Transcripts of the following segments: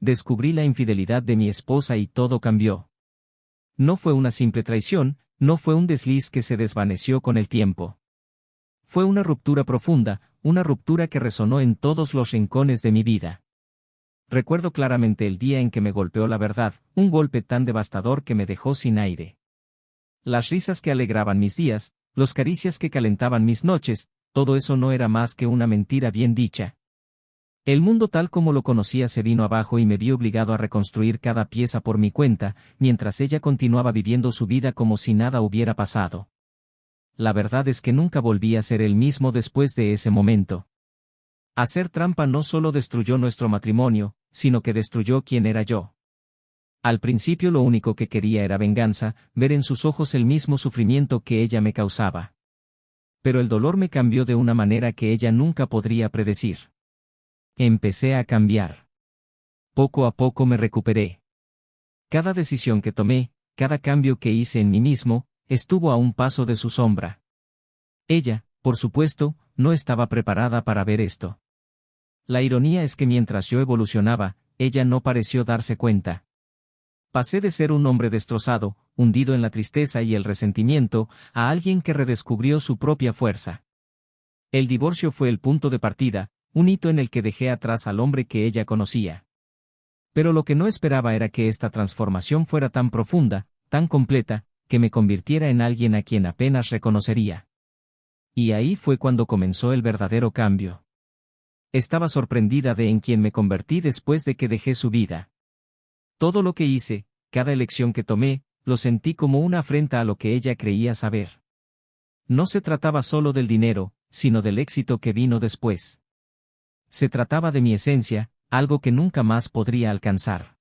descubrí la infidelidad de mi esposa y todo cambió. No fue una simple traición, no fue un desliz que se desvaneció con el tiempo. Fue una ruptura profunda, una ruptura que resonó en todos los rincones de mi vida. Recuerdo claramente el día en que me golpeó la verdad, un golpe tan devastador que me dejó sin aire. Las risas que alegraban mis días, los caricias que calentaban mis noches, todo eso no era más que una mentira bien dicha. El mundo tal como lo conocía se vino abajo y me vi obligado a reconstruir cada pieza por mi cuenta, mientras ella continuaba viviendo su vida como si nada hubiera pasado. La verdad es que nunca volví a ser el mismo después de ese momento. Hacer trampa no solo destruyó nuestro matrimonio, sino que destruyó quién era yo. Al principio lo único que quería era venganza, ver en sus ojos el mismo sufrimiento que ella me causaba. Pero el dolor me cambió de una manera que ella nunca podría predecir. Empecé a cambiar. Poco a poco me recuperé. Cada decisión que tomé, cada cambio que hice en mí mismo, estuvo a un paso de su sombra. Ella, por supuesto, no estaba preparada para ver esto. La ironía es que mientras yo evolucionaba, ella no pareció darse cuenta. Pasé de ser un hombre destrozado, hundido en la tristeza y el resentimiento, a alguien que redescubrió su propia fuerza. El divorcio fue el punto de partida, un hito en el que dejé atrás al hombre que ella conocía. Pero lo que no esperaba era que esta transformación fuera tan profunda, tan completa, que me convirtiera en alguien a quien apenas reconocería. Y ahí fue cuando comenzó el verdadero cambio. Estaba sorprendida de en quien me convertí después de que dejé su vida. Todo lo que hice, cada elección que tomé, lo sentí como una afrenta a lo que ella creía saber. No se trataba solo del dinero, sino del éxito que vino después. Se trataba de mi esencia, algo que nunca más podría alcanzar.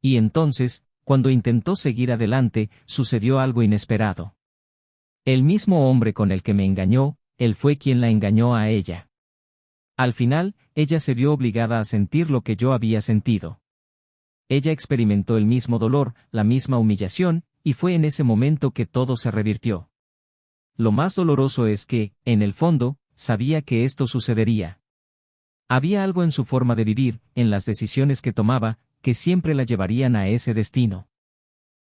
Y entonces, cuando intentó seguir adelante, sucedió algo inesperado. El mismo hombre con el que me engañó, él fue quien la engañó a ella. Al final, ella se vio obligada a sentir lo que yo había sentido. Ella experimentó el mismo dolor, la misma humillación, y fue en ese momento que todo se revirtió. Lo más doloroso es que, en el fondo, sabía que esto sucedería. Había algo en su forma de vivir, en las decisiones que tomaba, que siempre la llevarían a ese destino.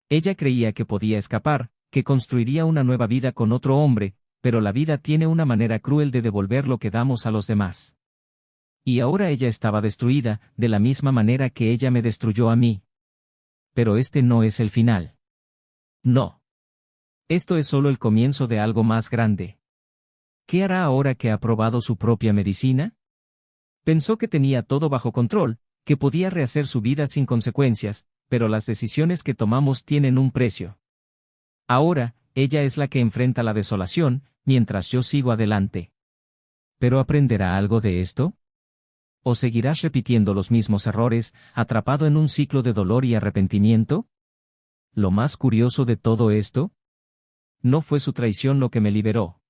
Ella creía que podía escapar, que construiría una nueva vida con otro hombre, pero la vida tiene una manera cruel de devolver lo que damos a los demás. Y ahora ella estaba destruida, de la misma manera que ella me destruyó a mí. Pero este no es el final. No. Esto es solo el comienzo de algo más grande. ¿Qué hará ahora que ha probado su propia medicina? Pensó que tenía todo bajo control, que podía rehacer su vida sin consecuencias, pero las decisiones que tomamos tienen un precio. Ahora, ella es la que enfrenta la desolación, mientras yo sigo adelante. ¿Pero aprenderá algo de esto? ¿O seguirás repitiendo los mismos errores, atrapado en un ciclo de dolor y arrepentimiento? Lo más curioso de todo esto, no fue su traición lo que me liberó.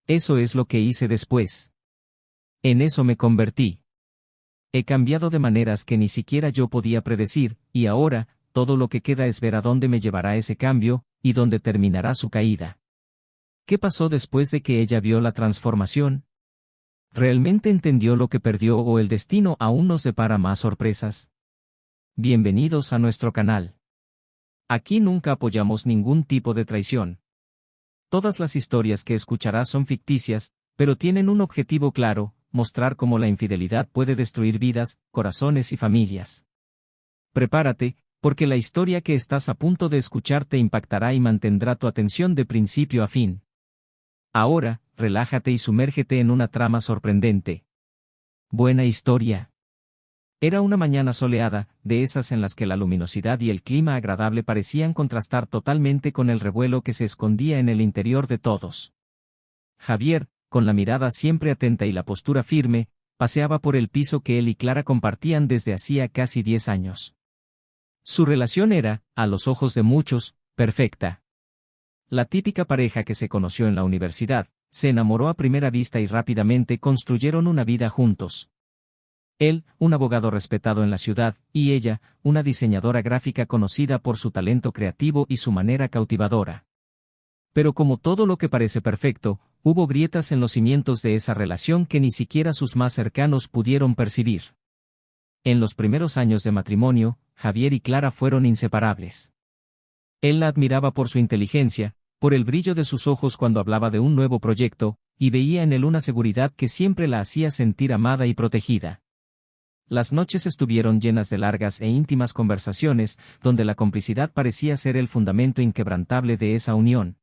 Eso es lo que hice después. En eso me convertí. He cambiado de maneras que ni siquiera yo podía predecir, y ahora, todo lo que queda es ver a dónde me llevará ese cambio, y dónde terminará su caída. ¿Qué pasó después de que ella vio la transformación? ¿Realmente entendió lo que perdió o el destino aún nos depara más sorpresas? Bienvenidos a nuestro canal. Aquí nunca apoyamos ningún tipo de traición. Todas las historias que escucharás son ficticias, pero tienen un objetivo claro: mostrar cómo la infidelidad puede destruir vidas, corazones y familias. Prepárate, porque la historia que estás a punto de escuchar te impactará y mantendrá tu atención de principio a fin. Ahora, relájate y sumérgete en una trama sorprendente. Buena historia. Era una mañana soleada, de esas en las que la luminosidad y el clima agradable parecían contrastar totalmente con el revuelo que se escondía en el interior de todos. Javier, con la mirada siempre atenta y la postura firme, paseaba por el piso que él y Clara compartían desde hacía casi 10 años. Su relación era, a los ojos de muchos, perfecta. La típica pareja que se conoció en la universidad, se enamoró a primera vista y rápidamente construyeron una vida juntos. Él, un abogado respetado en la ciudad, y ella, una diseñadora gráfica conocida por su talento creativo y su manera cautivadora. Pero como todo lo que parece perfecto, hubo grietas en los cimientos de esa relación que ni siquiera sus más cercanos pudieron percibir. En los primeros años de matrimonio, Javier y Clara fueron inseparables. Él la admiraba por su inteligencia, por el brillo de sus ojos cuando hablaba de un nuevo proyecto, y veía en él una seguridad que siempre la hacía sentir amada y protegida. Las noches estuvieron llenas de largas e íntimas conversaciones, donde la complicidad parecía ser el fundamento inquebrantable de esa unión.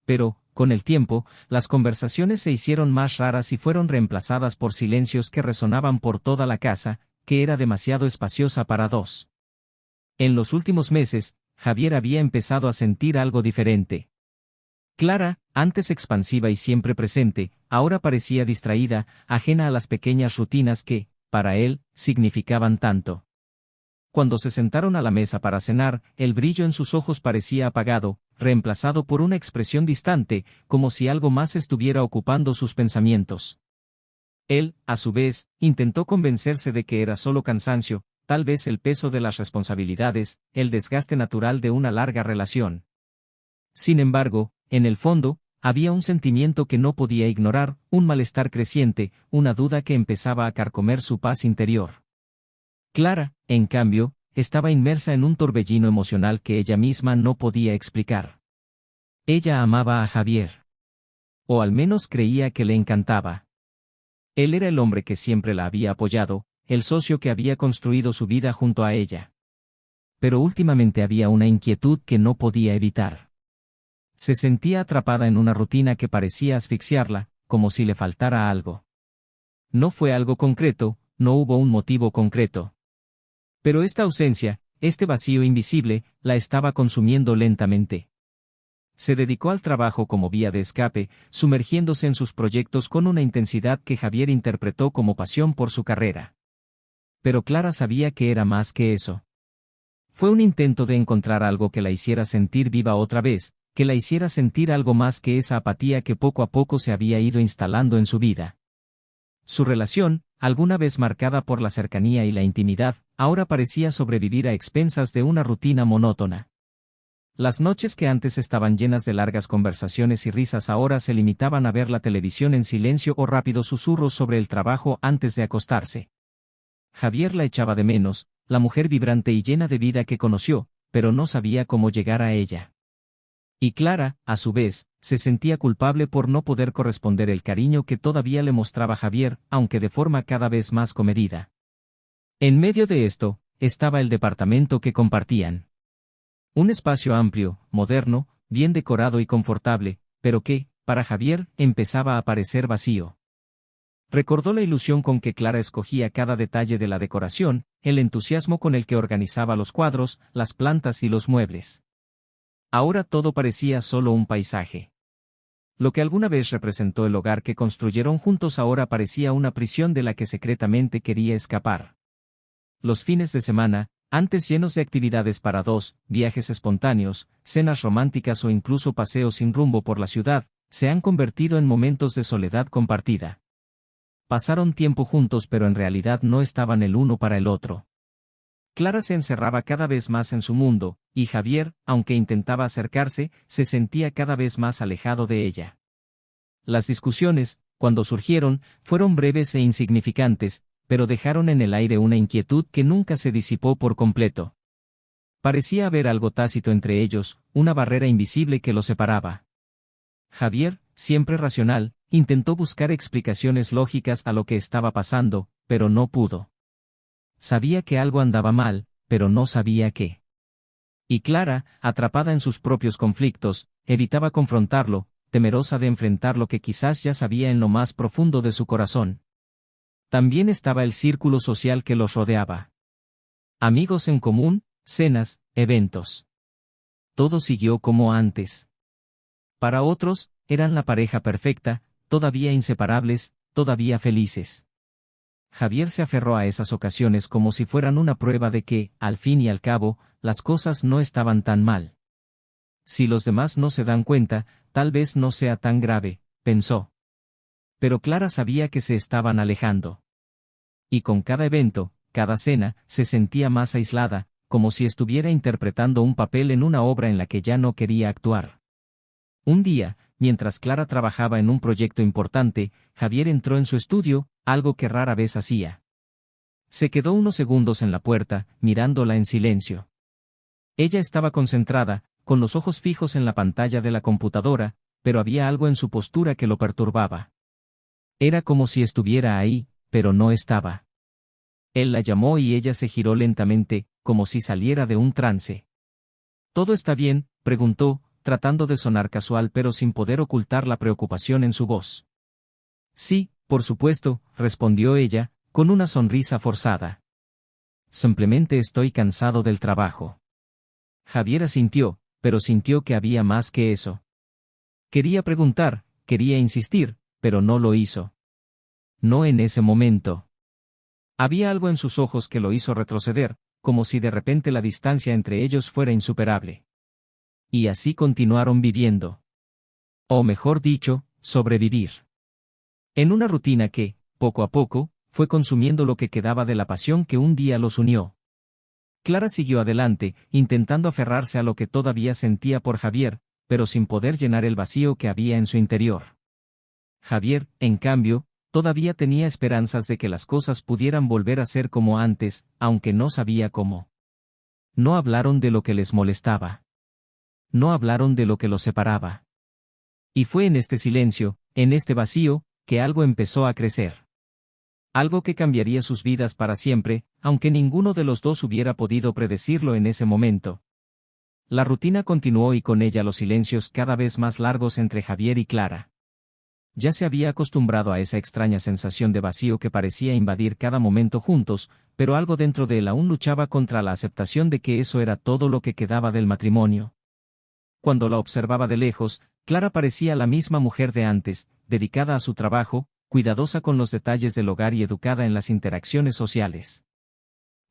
Pero, con el tiempo, las conversaciones se hicieron más raras y fueron reemplazadas por silencios que resonaban por toda la casa, que era demasiado espaciosa para dos. En los últimos meses, Javier había empezado a sentir algo diferente. Clara, antes expansiva y siempre presente, ahora parecía distraída, ajena a las pequeñas rutinas que, para él, significaban tanto. Cuando se sentaron a la mesa para cenar, el brillo en sus ojos parecía apagado, reemplazado por una expresión distante, como si algo más estuviera ocupando sus pensamientos. Él, a su vez, intentó convencerse de que era solo cansancio, tal vez el peso de las responsabilidades, el desgaste natural de una larga relación. Sin embargo, en el fondo, había un sentimiento que no podía ignorar, un malestar creciente, una duda que empezaba a carcomer su paz interior. Clara, en cambio, estaba inmersa en un torbellino emocional que ella misma no podía explicar. Ella amaba a Javier. O al menos creía que le encantaba. Él era el hombre que siempre la había apoyado, el socio que había construido su vida junto a ella. Pero últimamente había una inquietud que no podía evitar. Se sentía atrapada en una rutina que parecía asfixiarla, como si le faltara algo. No fue algo concreto, no hubo un motivo concreto. Pero esta ausencia, este vacío invisible, la estaba consumiendo lentamente. Se dedicó al trabajo como vía de escape, sumergiéndose en sus proyectos con una intensidad que Javier interpretó como pasión por su carrera. Pero Clara sabía que era más que eso. Fue un intento de encontrar algo que la hiciera sentir viva otra vez, que la hiciera sentir algo más que esa apatía que poco a poco se había ido instalando en su vida. Su relación, alguna vez marcada por la cercanía y la intimidad, ahora parecía sobrevivir a expensas de una rutina monótona. Las noches que antes estaban llenas de largas conversaciones y risas ahora se limitaban a ver la televisión en silencio o rápidos susurros sobre el trabajo antes de acostarse. Javier la echaba de menos, la mujer vibrante y llena de vida que conoció, pero no sabía cómo llegar a ella. Y Clara, a su vez, se sentía culpable por no poder corresponder el cariño que todavía le mostraba Javier, aunque de forma cada vez más comedida. En medio de esto, estaba el departamento que compartían. Un espacio amplio, moderno, bien decorado y confortable, pero que, para Javier, empezaba a parecer vacío. Recordó la ilusión con que Clara escogía cada detalle de la decoración, el entusiasmo con el que organizaba los cuadros, las plantas y los muebles. Ahora todo parecía solo un paisaje. Lo que alguna vez representó el hogar que construyeron juntos ahora parecía una prisión de la que secretamente quería escapar. Los fines de semana, antes llenos de actividades para dos, viajes espontáneos, cenas románticas o incluso paseos sin rumbo por la ciudad, se han convertido en momentos de soledad compartida. Pasaron tiempo juntos pero en realidad no estaban el uno para el otro. Clara se encerraba cada vez más en su mundo, y Javier, aunque intentaba acercarse, se sentía cada vez más alejado de ella. Las discusiones, cuando surgieron, fueron breves e insignificantes, pero dejaron en el aire una inquietud que nunca se disipó por completo. Parecía haber algo tácito entre ellos, una barrera invisible que los separaba. Javier, siempre racional, intentó buscar explicaciones lógicas a lo que estaba pasando, pero no pudo. Sabía que algo andaba mal, pero no sabía qué. Y Clara, atrapada en sus propios conflictos, evitaba confrontarlo, temerosa de enfrentar lo que quizás ya sabía en lo más profundo de su corazón. También estaba el círculo social que los rodeaba. Amigos en común, cenas, eventos. Todo siguió como antes. Para otros, eran la pareja perfecta, todavía inseparables, todavía felices. Javier se aferró a esas ocasiones como si fueran una prueba de que, al fin y al cabo, las cosas no estaban tan mal. Si los demás no se dan cuenta, tal vez no sea tan grave, pensó. Pero Clara sabía que se estaban alejando. Y con cada evento, cada cena, se sentía más aislada, como si estuviera interpretando un papel en una obra en la que ya no quería actuar. Un día, mientras Clara trabajaba en un proyecto importante, Javier entró en su estudio, algo que rara vez hacía. Se quedó unos segundos en la puerta, mirándola en silencio. Ella estaba concentrada, con los ojos fijos en la pantalla de la computadora, pero había algo en su postura que lo perturbaba. Era como si estuviera ahí, pero no estaba. Él la llamó y ella se giró lentamente, como si saliera de un trance. ¿Todo está bien?, preguntó, tratando de sonar casual pero sin poder ocultar la preocupación en su voz. Sí, por supuesto, respondió ella, con una sonrisa forzada. Simplemente estoy cansado del trabajo. Javier asintió, pero sintió que había más que eso. Quería preguntar, quería insistir, pero no lo hizo. No en ese momento. Había algo en sus ojos que lo hizo retroceder, como si de repente la distancia entre ellos fuera insuperable. Y así continuaron viviendo. O mejor dicho, sobrevivir. En una rutina que, poco a poco, fue consumiendo lo que quedaba de la pasión que un día los unió. Clara siguió adelante, intentando aferrarse a lo que todavía sentía por Javier, pero sin poder llenar el vacío que había en su interior. Javier, en cambio, todavía tenía esperanzas de que las cosas pudieran volver a ser como antes, aunque no sabía cómo. No hablaron de lo que les molestaba. No hablaron de lo que los separaba. Y fue en este silencio, en este vacío, que algo empezó a crecer. Algo que cambiaría sus vidas para siempre, aunque ninguno de los dos hubiera podido predecirlo en ese momento. La rutina continuó y con ella los silencios cada vez más largos entre Javier y Clara. Ya se había acostumbrado a esa extraña sensación de vacío que parecía invadir cada momento juntos, pero algo dentro de él aún luchaba contra la aceptación de que eso era todo lo que quedaba del matrimonio. Cuando la observaba de lejos, Clara parecía la misma mujer de antes, dedicada a su trabajo, cuidadosa con los detalles del hogar y educada en las interacciones sociales.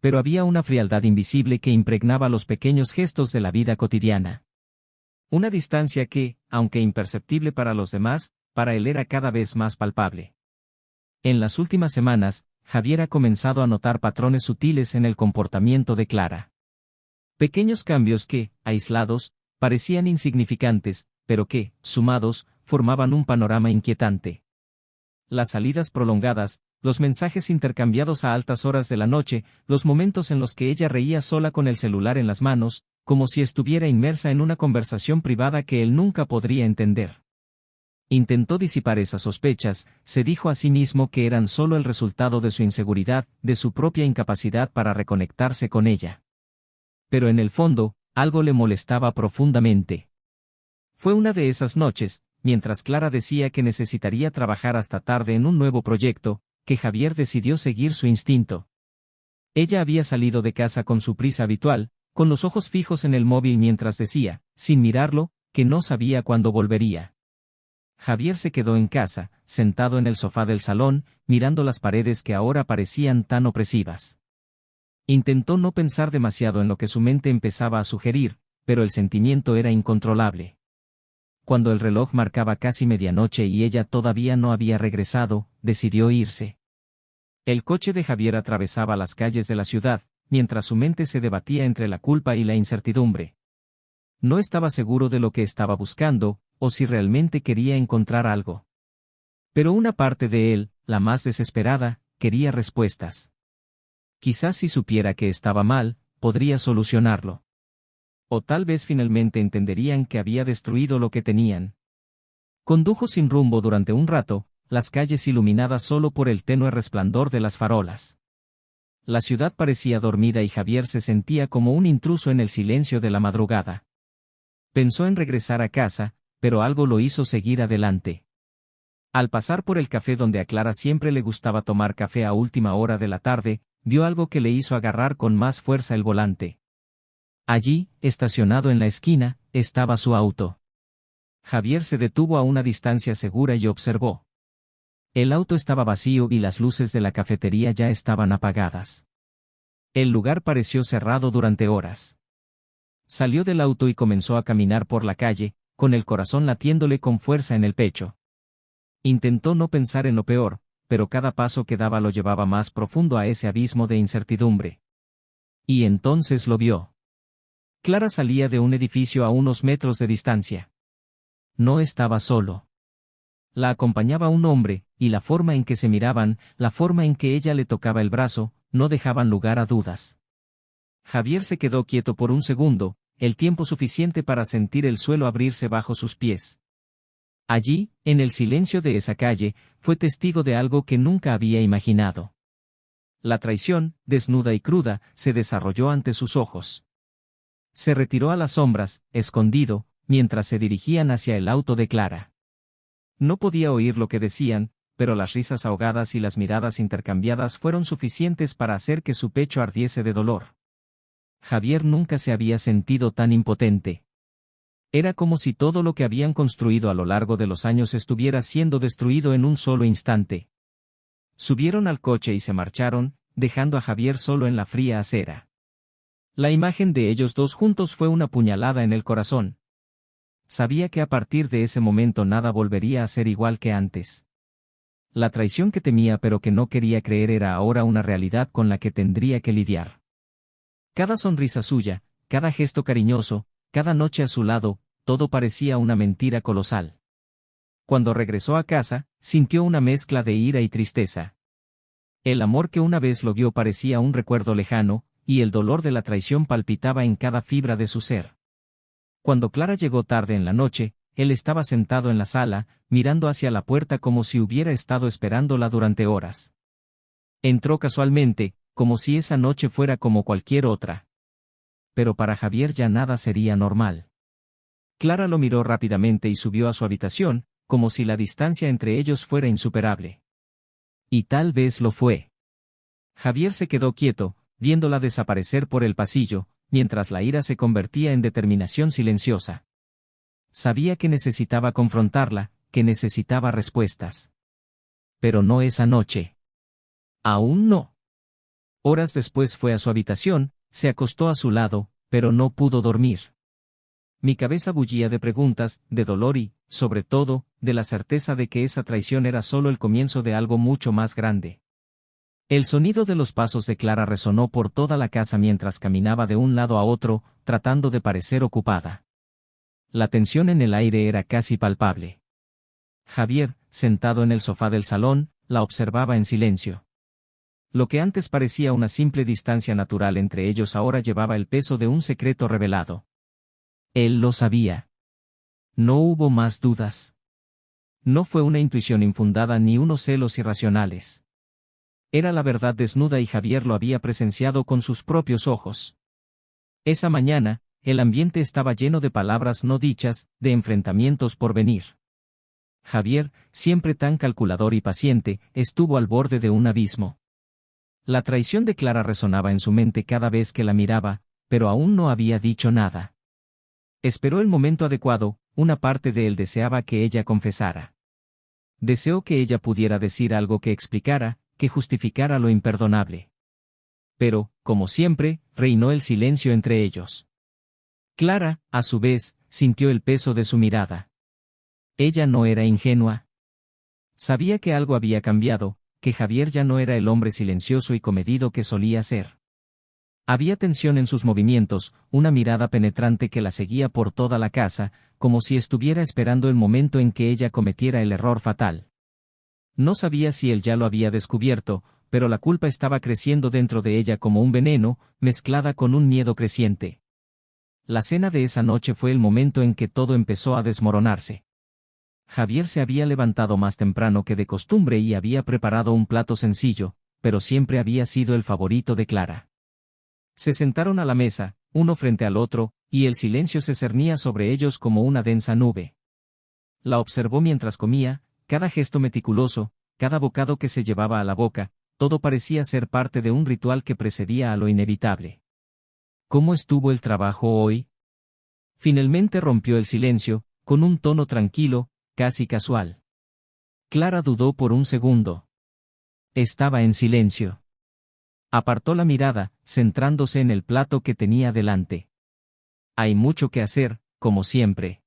Pero había una frialdad invisible que impregnaba los pequeños gestos de la vida cotidiana. Una distancia que, aunque imperceptible para los demás, para él era cada vez más palpable. En las últimas semanas, Javier ha comenzado a notar patrones sutiles en el comportamiento de Clara. Pequeños cambios que, aislados, parecían insignificantes, pero que, sumados, formaban un panorama inquietante. Las salidas prolongadas, los mensajes intercambiados a altas horas de la noche, los momentos en los que ella reía sola con el celular en las manos, como si estuviera inmersa en una conversación privada que él nunca podría entender. Intentó disipar esas sospechas, se dijo a sí mismo que eran solo el resultado de su inseguridad, de su propia incapacidad para reconectarse con ella. Pero en el fondo, algo le molestaba profundamente. Fue una de esas noches, mientras Clara decía que necesitaría trabajar hasta tarde en un nuevo proyecto, que Javier decidió seguir su instinto. Ella había salido de casa con su prisa habitual, con los ojos fijos en el móvil mientras decía, sin mirarlo, que no sabía cuándo volvería. Javier se quedó en casa, sentado en el sofá del salón, mirando las paredes que ahora parecían tan opresivas. Intentó no pensar demasiado en lo que su mente empezaba a sugerir, pero el sentimiento era incontrolable. Cuando el reloj marcaba casi medianoche y ella todavía no había regresado, decidió irse. El coche de Javier atravesaba las calles de la ciudad, mientras su mente se debatía entre la culpa y la incertidumbre. No estaba seguro de lo que estaba buscando, o si realmente quería encontrar algo. Pero una parte de él, la más desesperada, quería respuestas. Quizás si supiera que estaba mal, podría solucionarlo. O tal vez finalmente entenderían que había destruido lo que tenían. Condujo sin rumbo durante un rato, las calles iluminadas solo por el tenue resplandor de las farolas. La ciudad parecía dormida y Javier se sentía como un intruso en el silencio de la madrugada. Pensó en regresar a casa, pero algo lo hizo seguir adelante. Al pasar por el café donde a Clara siempre le gustaba tomar café a última hora de la tarde, vio algo que le hizo agarrar con más fuerza el volante. Allí, estacionado en la esquina, estaba su auto. Javier se detuvo a una distancia segura y observó. El auto estaba vacío y las luces de la cafetería ya estaban apagadas. El lugar pareció cerrado durante horas. Salió del auto y comenzó a caminar por la calle, con el corazón latiéndole con fuerza en el pecho. Intentó no pensar en lo peor, pero cada paso que daba lo llevaba más profundo a ese abismo de incertidumbre. Y entonces lo vio. Clara salía de un edificio a unos metros de distancia. No estaba solo. La acompañaba un hombre, y la forma en que se miraban, la forma en que ella le tocaba el brazo, no dejaban lugar a dudas. Javier se quedó quieto por un segundo, el tiempo suficiente para sentir el suelo abrirse bajo sus pies. Allí, en el silencio de esa calle, fue testigo de algo que nunca había imaginado. La traición, desnuda y cruda, se desarrolló ante sus ojos. Se retiró a las sombras, escondido, mientras se dirigían hacia el auto de Clara. No podía oír lo que decían, pero las risas ahogadas y las miradas intercambiadas fueron suficientes para hacer que su pecho ardiese de dolor. Javier nunca se había sentido tan impotente. Era como si todo lo que habían construido a lo largo de los años estuviera siendo destruido en un solo instante. Subieron al coche y se marcharon, dejando a Javier solo en la fría acera. La imagen de ellos dos juntos fue una puñalada en el corazón. Sabía que a partir de ese momento nada volvería a ser igual que antes. La traición que temía pero que no quería creer era ahora una realidad con la que tendría que lidiar. Cada sonrisa suya, cada gesto cariñoso, cada noche a su lado, todo parecía una mentira colosal. Cuando regresó a casa, sintió una mezcla de ira y tristeza. El amor que una vez lo guió parecía un recuerdo lejano, y el dolor de la traición palpitaba en cada fibra de su ser. Cuando Clara llegó tarde en la noche, él estaba sentado en la sala, mirando hacia la puerta como si hubiera estado esperándola durante horas. Entró casualmente, como si esa noche fuera como cualquier otra. Pero para Javier ya nada sería normal. Clara lo miró rápidamente y subió a su habitación, como si la distancia entre ellos fuera insuperable. Y tal vez lo fue. Javier se quedó quieto, viéndola desaparecer por el pasillo, mientras la ira se convertía en determinación silenciosa. Sabía que necesitaba confrontarla, que necesitaba respuestas. Pero no esa noche. Aún no. Horas después fue a su habitación, se acostó a su lado, pero no pudo dormir. Mi cabeza bullía de preguntas, de dolor y, sobre todo, de la certeza de que esa traición era solo el comienzo de algo mucho más grande. El sonido de los pasos de Clara resonó por toda la casa mientras caminaba de un lado a otro, tratando de parecer ocupada. La tensión en el aire era casi palpable. Javier, sentado en el sofá del salón, la observaba en silencio. Lo que antes parecía una simple distancia natural entre ellos ahora llevaba el peso de un secreto revelado. Él lo sabía. No hubo más dudas. No fue una intuición infundada ni unos celos irracionales. Era la verdad desnuda y Javier lo había presenciado con sus propios ojos. Esa mañana, el ambiente estaba lleno de palabras no dichas, de enfrentamientos por venir. Javier, siempre tan calculador y paciente, estuvo al borde de un abismo. La traición de Clara resonaba en su mente cada vez que la miraba, pero aún no había dicho nada. Esperó el momento adecuado, una parte de él deseaba que ella confesara. Deseó que ella pudiera decir algo que explicara, que justificara lo imperdonable. Pero, como siempre, reinó el silencio entre ellos. Clara, a su vez, sintió el peso de su mirada. Ella no era ingenua. Sabía que algo había cambiado, que Javier ya no era el hombre silencioso y comedido que solía ser. Había tensión en sus movimientos, una mirada penetrante que la seguía por toda la casa, como si estuviera esperando el momento en que ella cometiera el error fatal. No sabía si él ya lo había descubierto, pero la culpa estaba creciendo dentro de ella como un veneno, mezclada con un miedo creciente. La cena de esa noche fue el momento en que todo empezó a desmoronarse. Javier se había levantado más temprano que de costumbre y había preparado un plato sencillo, pero siempre había sido el favorito de Clara. Se sentaron a la mesa, uno frente al otro, y el silencio se cernía sobre ellos como una densa nube. La observó mientras comía, cada gesto meticuloso, cada bocado que se llevaba a la boca, todo parecía ser parte de un ritual que precedía a lo inevitable. ¿Cómo estuvo el trabajo hoy? Finalmente rompió el silencio, con un tono tranquilo, casi casual. Clara dudó por un segundo. Estaba en silencio. Apartó la mirada, centrándose en el plato que tenía delante. Hay mucho que hacer, como siempre.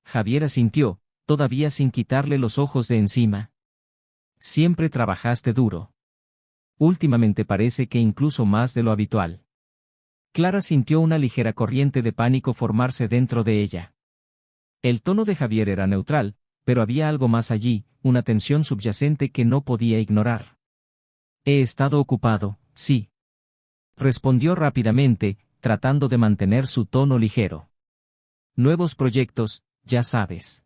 Javier asintió, todavía sin quitarle los ojos de encima. Siempre trabajaste duro. Últimamente parece que incluso más de lo habitual. Clara sintió una ligera corriente de pánico formarse dentro de ella. El tono de Javier era neutral, pero había algo más allí, una tensión subyacente que no podía ignorar. He estado ocupado, sí. Respondió rápidamente, tratando de mantener su tono ligero. Nuevos proyectos, ya sabes.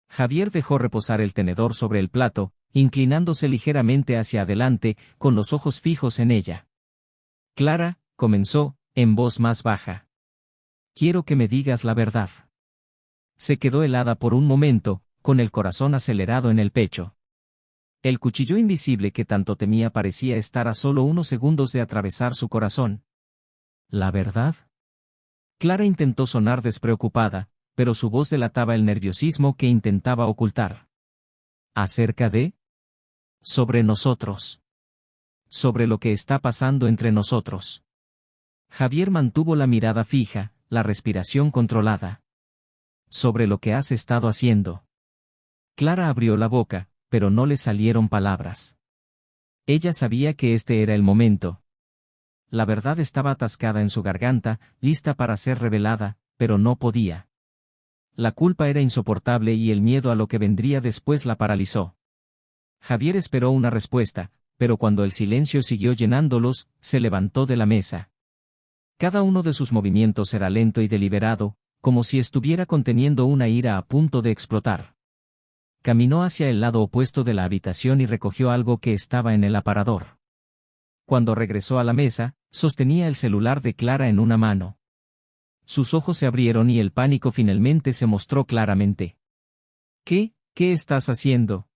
Javier dejó reposar el tenedor sobre el plato, inclinándose ligeramente hacia adelante, con los ojos fijos en ella. Clara, comenzó, en voz más baja. Quiero que me digas la verdad. Se quedó helada por un momento, con el corazón acelerado en el pecho. El cuchillo invisible que tanto temía parecía estar a solo unos segundos de atravesar su corazón. ¿La verdad? Clara intentó sonar despreocupada, pero su voz delataba el nerviosismo que intentaba ocultar. ¿Acerca de? Sobre nosotros. Sobre lo que está pasando entre nosotros. Javier mantuvo la mirada fija, la respiración controlada. Sobre lo que has estado haciendo. Clara abrió la boca, pero no le salieron palabras. Ella sabía que este era el momento. La verdad estaba atascada en su garganta, lista para ser revelada, pero no podía. La culpa era insoportable y el miedo a lo que vendría después la paralizó. Javier esperó una respuesta, pero cuando el silencio siguió llenándolos, se levantó de la mesa. Cada uno de sus movimientos era lento y deliberado, como si estuviera conteniendo una ira a punto de explotar. Caminó hacia el lado opuesto de la habitación y recogió algo que estaba en el aparador. Cuando regresó a la mesa, sostenía el celular de Clara en una mano. Sus ojos se abrieron y el pánico finalmente se mostró claramente. ¿Qué estás haciendo?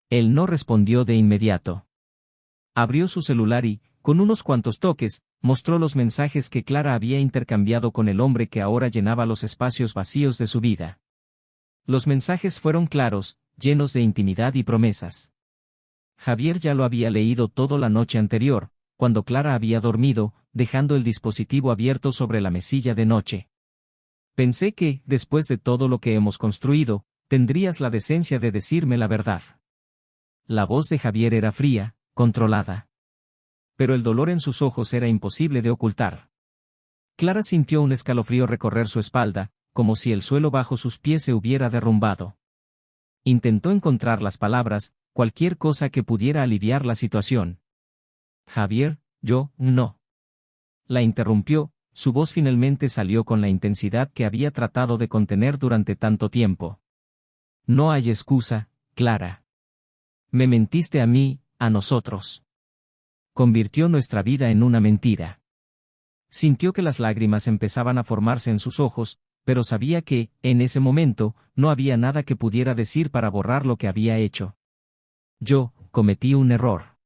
Él no respondió de inmediato. Abrió su celular y, con unos cuantos toques, mostró los mensajes que Clara había intercambiado con el hombre que ahora llenaba los espacios vacíos de su vida. Los mensajes fueron claros, llenos de intimidad y promesas. Javier ya lo había leído todo la noche anterior, cuando Clara había dormido, dejando el dispositivo abierto sobre la mesilla de noche. Pensé que, después de todo lo que hemos construido, tendrías la decencia de decirme la verdad. La voz de Javier era fría, controlada. Pero el dolor en sus ojos era imposible de ocultar. Clara sintió un escalofrío recorrer su espalda, como si el suelo bajo sus pies se hubiera derrumbado. Intentó encontrar las palabras, cualquier cosa que pudiera aliviar la situación. Javier, yo, no. La interrumpió, su voz finalmente salió con la intensidad que había tratado de contener durante tanto tiempo. No hay excusa, Clara. Me mentiste a mí, a nosotros. Convirtió nuestra vida en una mentira. Sintió que las lágrimas empezaban a formarse en sus ojos, pero sabía que, en ese momento, no había nada que pudiera decir para borrar lo que había hecho. Yo, cometí un error.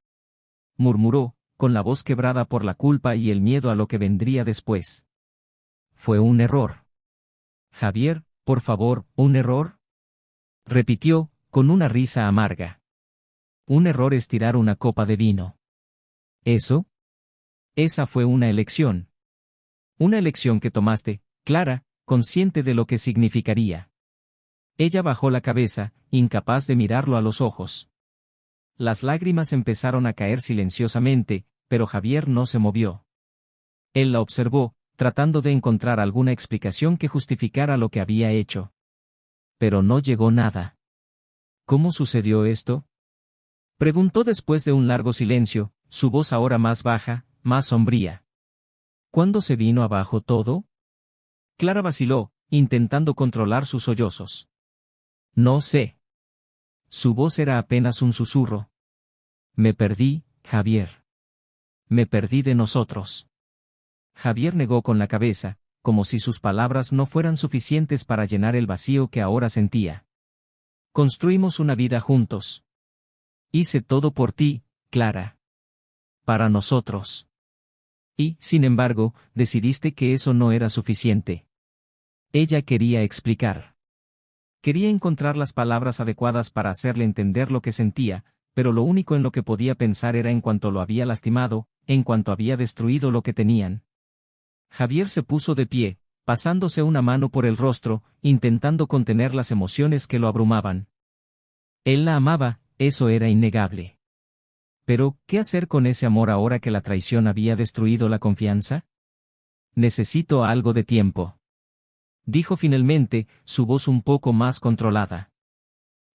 Murmuró, con la voz quebrada por la culpa y el miedo a lo que vendría después. Fue un error. Javier, por favor, ¿un error? Repitió, con una risa amarga. Un error es tirar una copa de vino. ¿Eso? Esa fue una elección. Una elección que tomaste, Clara, consciente de lo que significaría. Ella bajó la cabeza, incapaz de mirarlo a los ojos. Las lágrimas empezaron a caer silenciosamente, pero Javier no se movió. Él la observó, tratando de encontrar alguna explicación que justificara lo que había hecho. Pero no llegó nada. ¿Cómo sucedió esto? Preguntó después de un largo silencio, su voz ahora más baja, más sombría. ¿Cuándo se vino abajo todo? Clara vaciló, intentando controlar sus sollozos. No sé. Su voz era apenas un susurro. Me perdí, Javier. Me perdí de nosotros. Javier negó con la cabeza, como si sus palabras no fueran suficientes para llenar el vacío que ahora sentía. Construimos una vida juntos. Hice todo por ti, Clara. Para nosotros. Y, sin embargo, decidiste que eso no era suficiente. Ella quería explicar. Quería encontrar las palabras adecuadas para hacerle entender lo que sentía, pero lo único en lo que podía pensar era en cuanto lo había lastimado, en cuanto había destruido lo que tenían. Javier se puso de pie, pasándose una mano por el rostro, intentando contener las emociones que lo abrumaban. Él la amaba, eso era innegable. Pero, ¿qué hacer con ese amor ahora que la traición había destruido la confianza? Necesito algo de tiempo. Dijo finalmente, su voz un poco más controlada.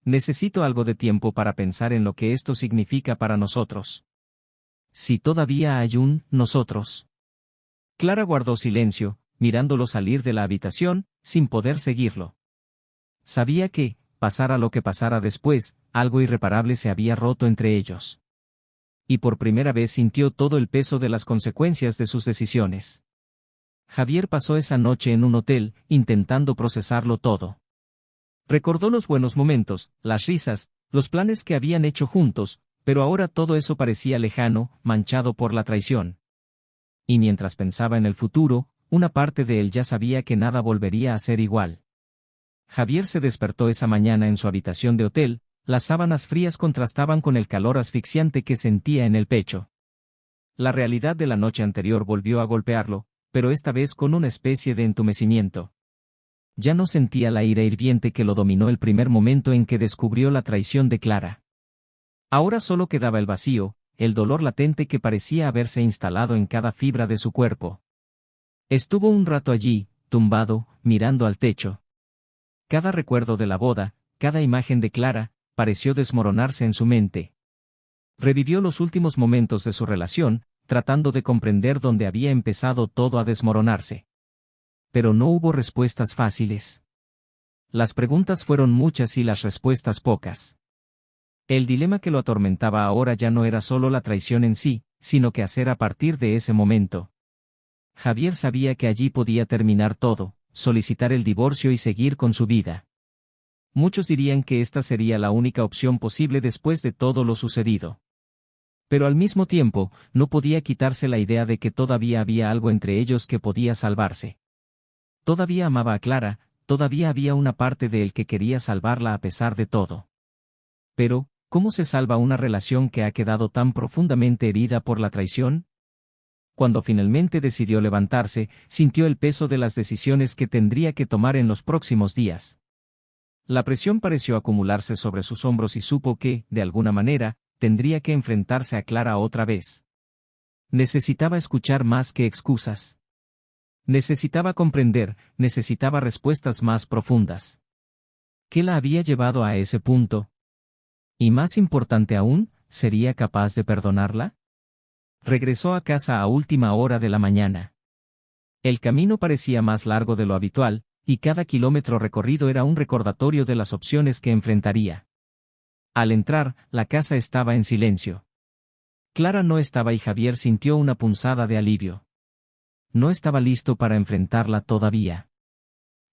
Necesito algo de tiempo para pensar en lo que esto significa para nosotros. Si todavía hay un nosotros. Clara guardó silencio, mirándolo salir de la habitación, sin poder seguirlo. Sabía que, pasara lo que pasara después, algo irreparable se había roto entre ellos. Y por primera vez sintió todo el peso de las consecuencias de sus decisiones. Javier pasó esa noche en un hotel, intentando procesarlo todo. Recordó los buenos momentos, las risas, los planes que habían hecho juntos, pero ahora todo eso parecía lejano, manchado por la traición. Y mientras pensaba en el futuro, una parte de él ya sabía que nada volvería a ser igual. Javier se despertó esa mañana en su habitación de hotel, las sábanas frías contrastaban con el calor asfixiante que sentía en el pecho. La realidad de la noche anterior volvió a golpearlo, pero esta vez con una especie de entumecimiento. Ya no sentía la ira hirviente que lo dominó el primer momento en que descubrió la traición de Clara. Ahora solo quedaba el vacío, el dolor latente que parecía haberse instalado en cada fibra de su cuerpo. Estuvo un rato allí, tumbado, mirando al techo. Cada recuerdo de la boda, cada imagen de Clara, pareció desmoronarse en su mente. Revivió los últimos momentos de su relación, tratando de comprender dónde había empezado todo a desmoronarse. Pero no hubo respuestas fáciles. Las preguntas fueron muchas y las respuestas pocas. El dilema que lo atormentaba ahora ya no era solo la traición en sí, sino qué hacer a partir de ese momento. Javier sabía que allí podía terminar todo, solicitar el divorcio y seguir con su vida. Muchos dirían que esta sería la única opción posible después de todo lo sucedido. Pero al mismo tiempo, no podía quitarse la idea de que todavía había algo entre ellos que podía salvarse. Todavía amaba a Clara, todavía había una parte de él que quería salvarla a pesar de todo. Pero, ¿cómo se salva una relación que ha quedado tan profundamente herida por la traición? Cuando finalmente decidió levantarse, sintió el peso de las decisiones que tendría que tomar en los próximos días. La presión pareció acumularse sobre sus hombros y supo que, de alguna manera, tendría que enfrentarse a Clara otra vez. Necesitaba escuchar más que excusas. Necesitaba comprender, necesitaba respuestas más profundas. ¿Qué la había llevado a ese punto? Y más importante aún, ¿sería capaz de perdonarla? Regresó a casa a última hora de la mañana. El camino parecía más largo de lo habitual, y cada kilómetro recorrido era un recordatorio de las opciones que enfrentaría. Al entrar, la casa estaba en silencio. Clara no estaba y Javier sintió una punzada de alivio. No estaba listo para enfrentarla todavía.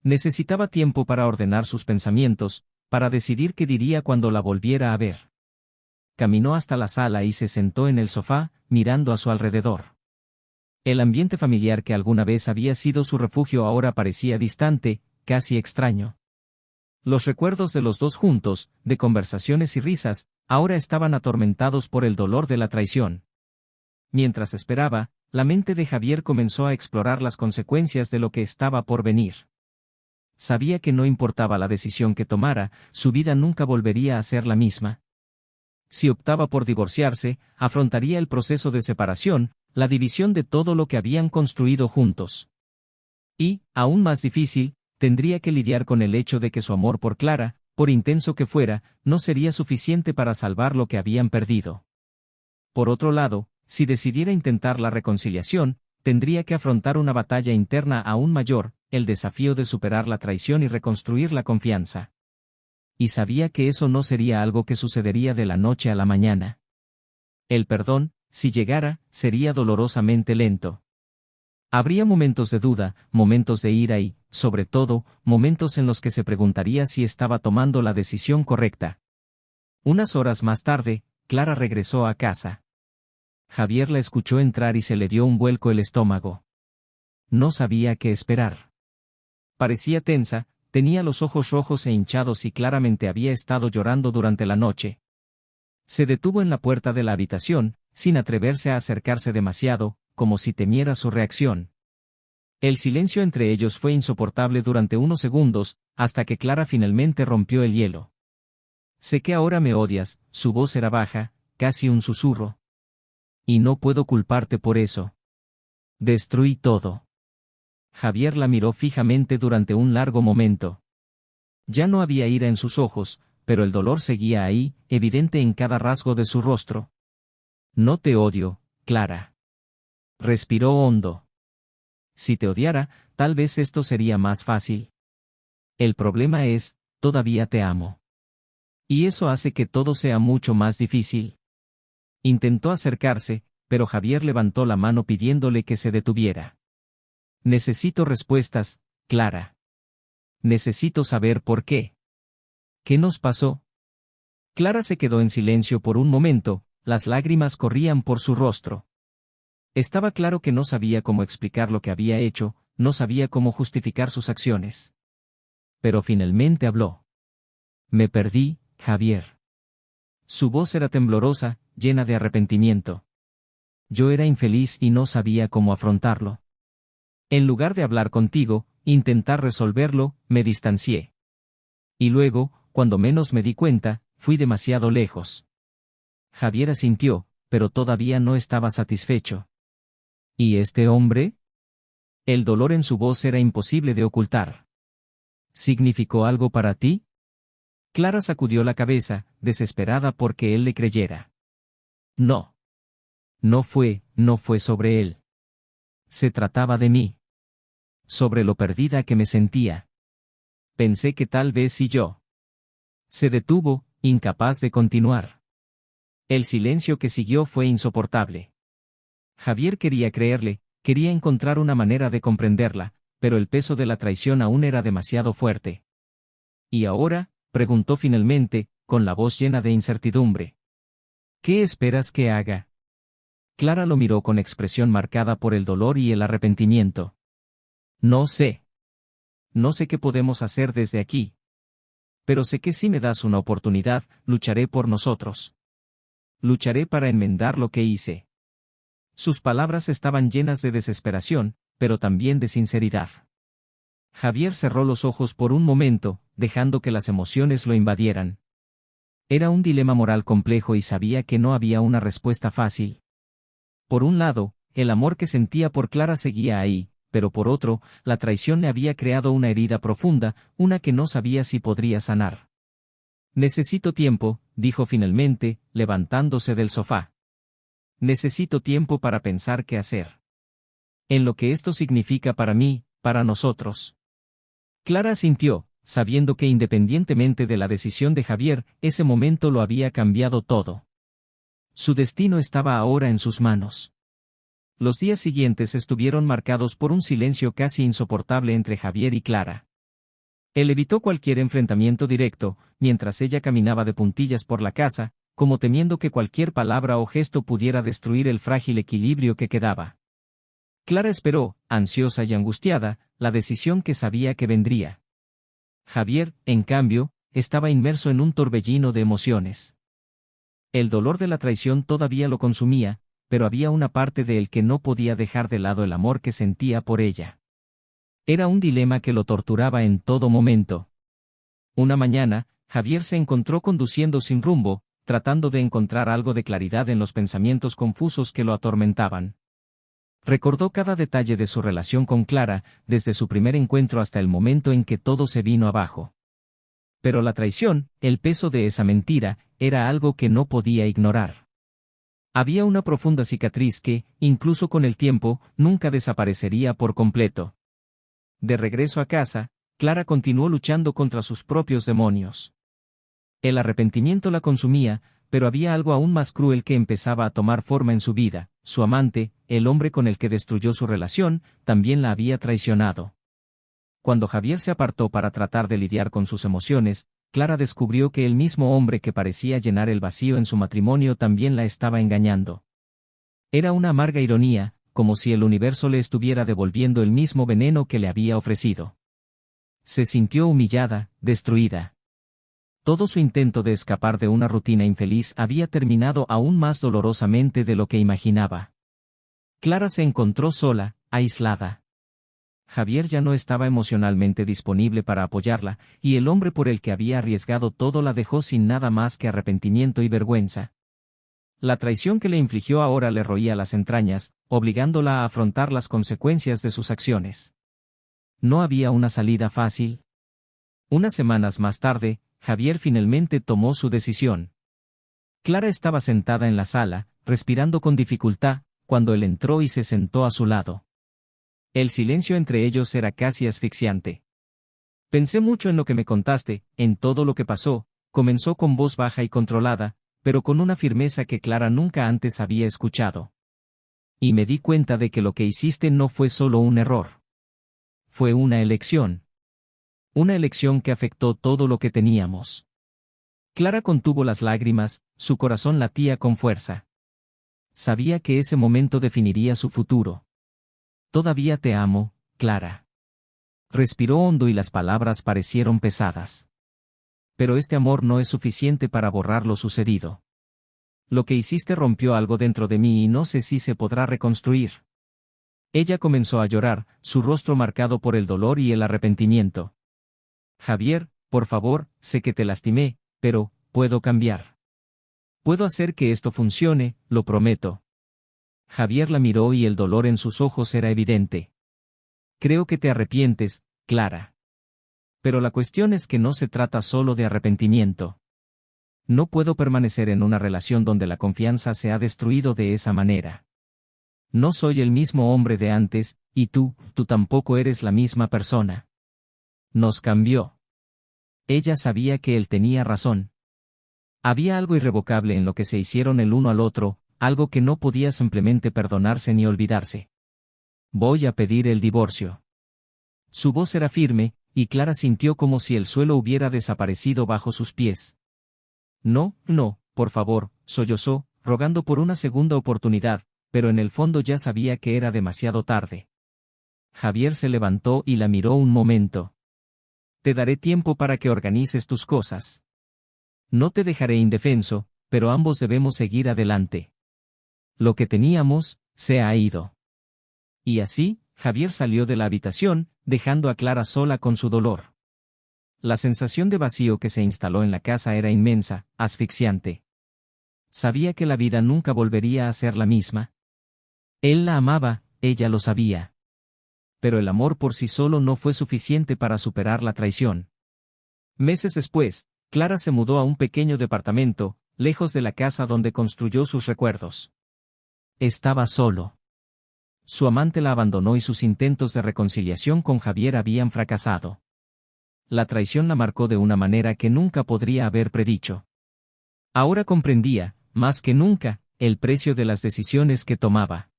Necesitaba tiempo para ordenar sus pensamientos, para decidir qué diría cuando la volviera a ver. Caminó hasta la sala y se sentó en el sofá, mirando a su alrededor. El ambiente familiar que alguna vez había sido su refugio ahora parecía distante, casi extraño. Los recuerdos de los dos juntos, de conversaciones y risas, ahora estaban atormentados por el dolor de la traición. Mientras esperaba, la mente de Javier comenzó a explorar las consecuencias de lo que estaba por venir. Sabía que no importaba la decisión que tomara, su vida nunca volvería a ser la misma. Si optaba por divorciarse, afrontaría el proceso de separación, la división de todo lo que habían construido juntos. Y, aún más difícil, tendría que lidiar con el hecho de que su amor por Clara, por intenso que fuera, no sería suficiente para salvar lo que habían perdido. Por otro lado, si decidiera intentar la reconciliación, tendría que afrontar una batalla interna aún mayor, el desafío de superar la traición y reconstruir la confianza. Y sabía que eso no sería algo que sucedería de la noche a la mañana. El perdón, si llegara, sería dolorosamente lento. Habría momentos de duda, momentos de ira y, sobre todo, momentos en los que se preguntaría si estaba tomando la decisión correcta. Unas horas más tarde, Clara regresó a casa. Javier la escuchó entrar y se le dio un vuelco el estómago. No sabía qué esperar. Parecía tensa, tenía los ojos rojos e hinchados y claramente había estado llorando durante la noche. Se detuvo en la puerta de la habitación, sin atreverse a acercarse demasiado, como si temiera su reacción. El silencio entre ellos fue insoportable durante unos segundos, hasta que Clara finalmente rompió el hielo. Sé que ahora me odias, su voz era baja, casi un susurro. Y no puedo culparte por eso. Destruí todo. Javier la miró fijamente durante un largo momento. Ya no había ira en sus ojos, pero el dolor seguía ahí, evidente en cada rasgo de su rostro. No te odio, Clara. Respiró hondo. Si te odiara, tal vez esto sería más fácil. El problema es, todavía te amo. Y eso hace que todo sea mucho más difícil. Intentó acercarse, pero Javier levantó la mano pidiéndole que se detuviera. Necesito respuestas, Clara. Necesito saber por qué. ¿Qué nos pasó? Clara se quedó en silencio por un momento, las lágrimas corrían por su rostro. Estaba claro que no sabía cómo explicar lo que había hecho, no sabía cómo justificar sus acciones. Pero finalmente habló. Me perdí, Javier. Su voz era temblorosa, llena de arrepentimiento. Yo era infeliz y no sabía cómo afrontarlo. En lugar de hablar contigo, intentar resolverlo, me distancié. Y luego, cuando menos me di cuenta, fui demasiado lejos. Javier asintió, pero todavía no estaba satisfecho. ¿Y este hombre? El dolor en su voz era imposible de ocultar. ¿Significó algo para ti? Clara sacudió la cabeza, desesperada porque él le creyera. No. No fue sobre él. Se trataba de mí. Sobre lo perdida que me sentía. Pensé que tal vez si yo. Se detuvo, incapaz de continuar. El silencio que siguió fue insoportable. Javier quería creerle, quería encontrar una manera de comprenderla, pero el peso de la traición aún era demasiado fuerte. ¿Y ahora?, preguntó finalmente, con la voz llena de incertidumbre. ¿Qué esperas que haga? Clara lo miró con expresión marcada por el dolor y el arrepentimiento. No sé. No sé qué podemos hacer desde aquí. Pero sé que si me das una oportunidad, lucharé por nosotros. Lucharé para enmendar lo que hice. Sus palabras estaban llenas de desesperación, pero también de sinceridad. Javier cerró los ojos por un momento, dejando que las emociones lo invadieran. Era un dilema moral complejo y sabía que no había una respuesta fácil. Por un lado, el amor que sentía por Clara seguía ahí, pero por otro, la traición le había creado una herida profunda, una que no sabía si podría sanar. Necesito tiempo, dijo finalmente, levantándose del sofá. Necesito tiempo para pensar qué hacer. En lo que esto significa para mí, para nosotros. Clara asintió, sabiendo que independientemente de la decisión de Javier, ese momento lo había cambiado todo. Su destino estaba ahora en sus manos. Los días siguientes estuvieron marcados por un silencio casi insoportable entre Javier y Clara. Él evitó cualquier enfrentamiento directo, mientras ella caminaba de puntillas por la casa, como temiendo que cualquier palabra o gesto pudiera destruir el frágil equilibrio que quedaba. Clara esperó, ansiosa y angustiada, la decisión que sabía que vendría. Javier, en cambio, estaba inmerso en un torbellino de emociones. El dolor de la traición todavía lo consumía, pero había una parte de él que no podía dejar de lado el amor que sentía por ella. Era un dilema que lo torturaba en todo momento. Una mañana, Javier se encontró conduciendo sin rumbo, tratando de encontrar algo de claridad en los pensamientos confusos que lo atormentaban. Recordó cada detalle de su relación con Clara, desde su primer encuentro hasta el momento en que todo se vino abajo. Pero la traición, el peso de esa mentira, era algo que no podía ignorar. Había una profunda cicatriz que, incluso con el tiempo, nunca desaparecería por completo. De regreso a casa, Clara continuó luchando contra sus propios demonios. El arrepentimiento la consumía, pero había algo aún más cruel que empezaba a tomar forma en su vida. Su amante, el hombre con el que destruyó su relación, también la había traicionado. Cuando Javier se apartó para tratar de lidiar con sus emociones, Clara descubrió que el mismo hombre que parecía llenar el vacío en su matrimonio también la estaba engañando. Era una amarga ironía, como si el universo le estuviera devolviendo el mismo veneno que le había ofrecido. Se sintió humillada, destruida. Todo su intento de escapar de una rutina infeliz había terminado aún más dolorosamente de lo que imaginaba. Clara se encontró sola, aislada. Javier ya no estaba emocionalmente disponible para apoyarla, y el hombre por el que había arriesgado todo la dejó sin nada más que arrepentimiento y vergüenza. La traición que le infligió ahora le roía las entrañas, obligándola a afrontar las consecuencias de sus acciones. No había una salida fácil. Unas semanas más tarde, Javier finalmente tomó su decisión. Clara estaba sentada en la sala, respirando con dificultad, cuando él entró y se sentó a su lado. El silencio entre ellos era casi asfixiante. Pensé mucho en lo que me contaste, en todo lo que pasó, comenzó con voz baja y controlada, pero con una firmeza que Clara nunca antes había escuchado. Y me di cuenta de que lo que hiciste no fue solo un error. Fue una elección. Una elección que afectó todo lo que teníamos. Clara contuvo las lágrimas, su corazón latía con fuerza. Sabía que ese momento definiría su futuro. Todavía te amo, Clara. Respiró hondo y las palabras parecieron pesadas. Pero este amor no es suficiente para borrar lo sucedido. Lo que hiciste rompió algo dentro de mí y no sé si se podrá reconstruir. Ella comenzó a llorar, su rostro marcado por el dolor y el arrepentimiento. Javier, por favor, sé que te lastimé, pero, puedo cambiar. Puedo hacer que esto funcione, lo prometo. Javier la miró y el dolor en sus ojos era evidente. Creo que te arrepientes, Clara. Pero la cuestión es que no se trata solo de arrepentimiento. No puedo permanecer en una relación donde la confianza se ha destruido de esa manera. No soy el mismo hombre de antes, y tú tampoco eres la misma persona. Nos cambió. Ella sabía que él tenía razón. Había algo irrevocable en lo que se hicieron el uno al otro, algo que no podía simplemente perdonarse ni olvidarse. Voy a pedir el divorcio. Su voz era firme, y Clara sintió como si el suelo hubiera desaparecido bajo sus pies. No, por favor, sollozó, rogando por una segunda oportunidad, pero en el fondo ya sabía que era demasiado tarde. Javier se levantó y la miró un momento. Te daré tiempo para que organices tus cosas. No te dejaré indefenso, pero ambos debemos seguir adelante. Lo que teníamos, se ha ido. Y así, Javier salió de la habitación, dejando a Clara sola con su dolor. La sensación de vacío que se instaló en la casa era inmensa, asfixiante. Sabía que la vida nunca volvería a ser la misma. Él la amaba, ella lo sabía. Pero el amor por sí solo no fue suficiente para superar la traición. Meses después, Clara se mudó a un pequeño departamento, lejos de la casa donde construyó sus recuerdos. Estaba solo. Su amante la abandonó y sus intentos de reconciliación con Javier habían fracasado. La traición la marcó de una manera que nunca podría haber predicho. Ahora comprendía, más que nunca, el precio de las decisiones que tomaba.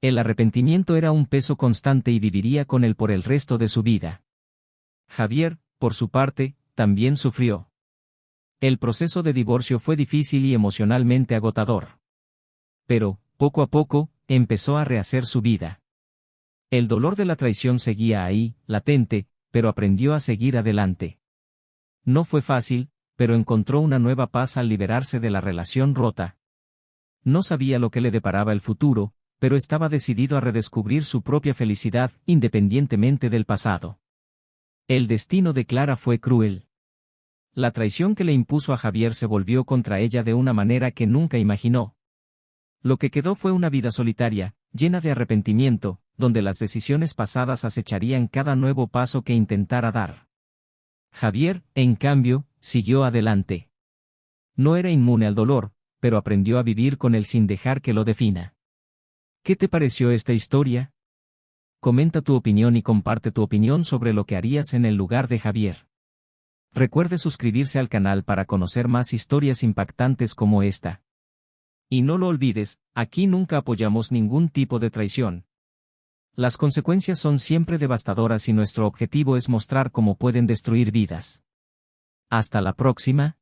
El arrepentimiento era un peso constante y viviría con él por el resto de su vida. Javier, por su parte, también sufrió. El proceso de divorcio fue difícil y emocionalmente agotador. Pero, poco a poco, empezó a rehacer su vida. El dolor de la traición seguía ahí, latente, pero aprendió a seguir adelante. No fue fácil, pero encontró una nueva paz al liberarse de la relación rota. No sabía lo que le deparaba el futuro, pero estaba decidido a redescubrir su propia felicidad, independientemente del pasado. El destino de Clara fue cruel. La traición que le impuso a Javier se volvió contra ella de una manera que nunca imaginó. Lo que quedó fue una vida solitaria, llena de arrepentimiento, donde las decisiones pasadas acecharían cada nuevo paso que intentara dar. Javier, en cambio, siguió adelante. No era inmune al dolor, pero aprendió a vivir con él sin dejar que lo defina. ¿Qué te pareció esta historia? Comenta tu opinión y comparte tu opinión sobre lo que harías en el lugar de Javier. Recuerde suscribirse al canal para conocer más historias impactantes como esta. Y no lo olvides, aquí nunca apoyamos ningún tipo de traición. Las consecuencias son siempre devastadoras y nuestro objetivo es mostrar cómo pueden destruir vidas. Hasta la próxima.